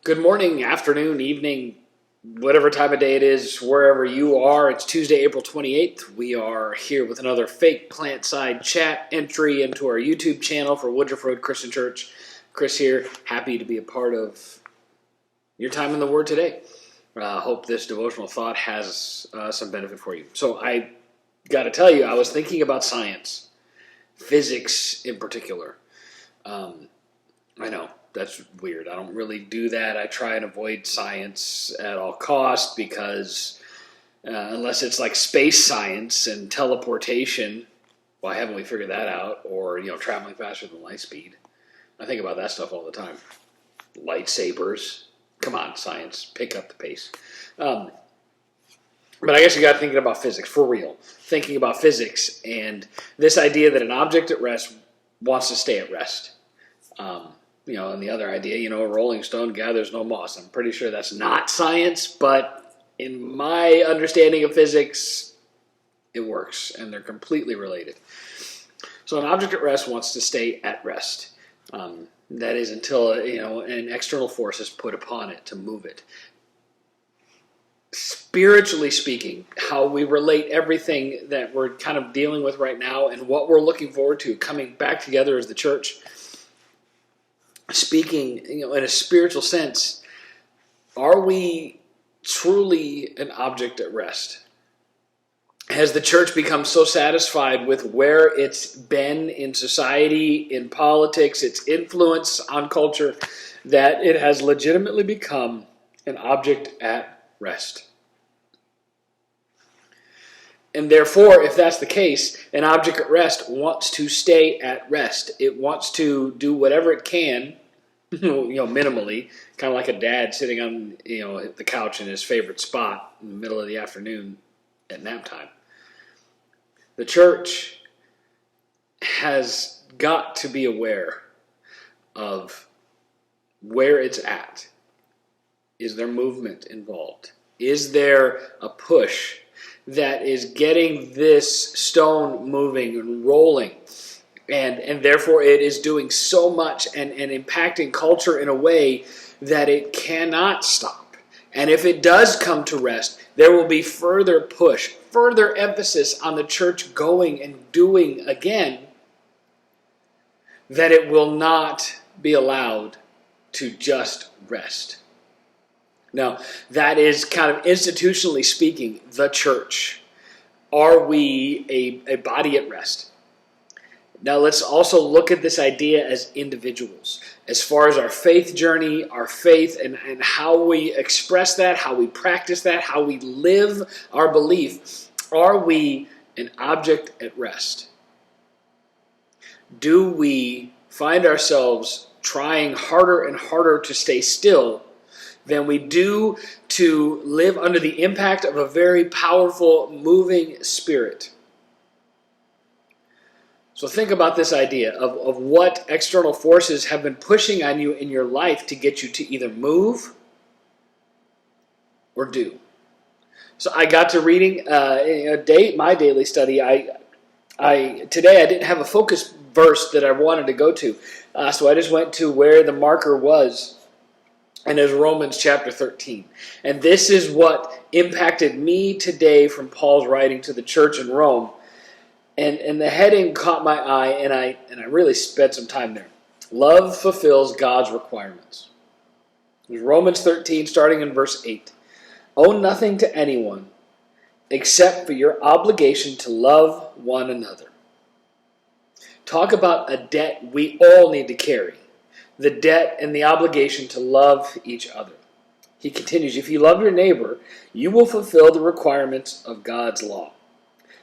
Good morning, afternoon, evening, whatever time of day it is, wherever you are. It's Tuesday, April 28th. We are here with another fake plant side chat entry into our YouTube channel for Woodruff Road Christian Church. Chris here, happy to be a part of your time in the Word today. Hope this devotional thought has some benefit for you. So I got to tell you, I was thinking about science, physics in particular. I know. That's weird. I don't really do that. I try and avoid science at all costs because unless it's like space science and teleportation, why haven't we figured that out? Or, traveling faster than light speed. I think about that stuff all the time. Lightsabers. Come on, science. Pick up the pace. But I guess you got thinking about physics, for real. Thinking about physics and this idea that an object at rest wants to stay at rest. And the other idea, a rolling stone gathers no moss. I'm pretty sure that's not science, but in my understanding of physics, it works, and they're completely related. So an object at rest wants to stay at rest. That is until, an external force is put upon it to move it. Spiritually speaking, how we relate everything that we're kind of dealing with right now and what we're looking forward to coming back together as the church, speaking, in a spiritual sense, are we truly an object at rest? Has the church become so satisfied with where it's been in society, in politics, its influence on culture, that it has legitimately become an object at rest? And therefore, if that's the case, an object at rest wants to stay at rest. It wants to do whatever it can, minimally, kind of like a dad sitting on, the couch in his favorite spot in the middle of the afternoon at nap time. The church has got to be aware of where it's at. Is there movement involved? Is there a push that is getting this stone moving and rolling? And therefore it is doing so much and impacting culture in a way that it cannot stop. And if it does come to rest, there will be further push, further emphasis on the church going and doing again, that it will not be allowed to just rest. Now, that is kind of institutionally speaking, the church. Are we a body at rest? Now let's also look at this idea as individuals. As far as our faith journey, our faith, and how we express that, how we practice that, how we live our belief, are we an object at rest? Do we find ourselves trying harder and harder to stay still than we do to live under the impact of a very powerful, moving spirit? So think about this idea of what external forces have been pushing on you in your life to get you to either move or do. So I got to reading my daily study. Today I didn't have a focus verse that I wanted to go to, so I just went to where the marker was, and it's Romans chapter 13. And this is what impacted me today from Paul's writing to the church in Rome. And the heading caught my eye, and I really spent some time there. Love fulfills God's requirements. It's Romans 13, starting in verse 8. Owe nothing to anyone except for your obligation to love one another. Talk about a debt we all need to carry. The debt and the obligation to love each other. He continues, if you love your neighbor, you will fulfill the requirements of God's law.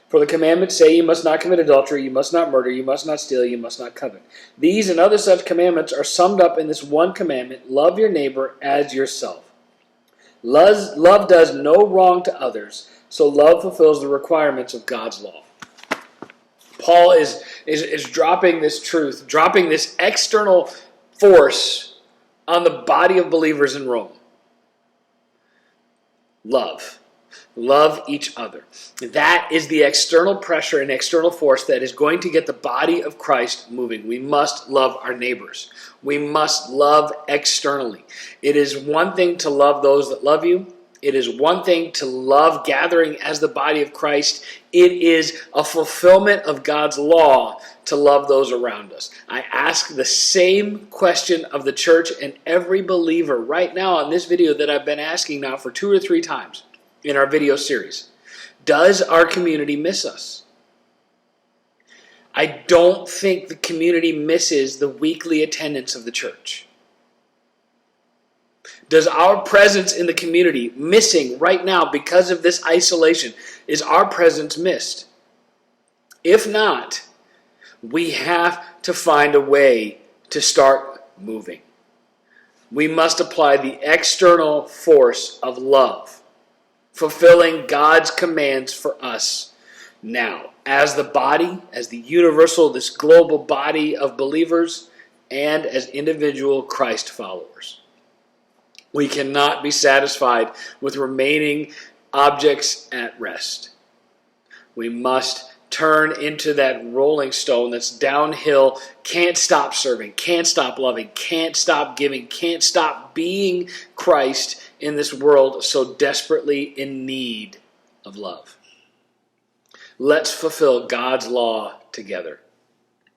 For the commandments say you must not commit adultery, you must not murder, you must not steal, you must not covet. These and other such commandments are summed up in this one commandment, love your neighbor as yourself. Love does no wrong to others, so love fulfills the requirements of God's law. Paul is dropping this truth, dropping this external force on the body of believers in Rome. Love. Love each other. That is the external pressure and external force that is going to get the body of Christ moving. We must love our neighbors. We must love externally. It is one thing to love those that love you. It is one thing to love gathering as the body of Christ. It is a fulfillment of God's law to love those around us. I ask the same question of the church and every believer right now on this video that I've been asking now for 2 or 3 times in our video series. Does our community miss us? I don't think the community misses the weekly attendance of the church. Does our presence in the community missing right now because of this isolation? Is our presence missed? If not, we have to find a way to start moving. We must apply the external force of love, fulfilling God's commands for us now, as the body, as the universal, this global body of believers, and as individual Christ followers. We cannot be satisfied with remaining objects at rest. We must turn into that rolling stone that's downhill, can't stop serving, can't stop loving, can't stop giving, can't stop being Christ in this world so desperately in need of love. Let's fulfill God's law together.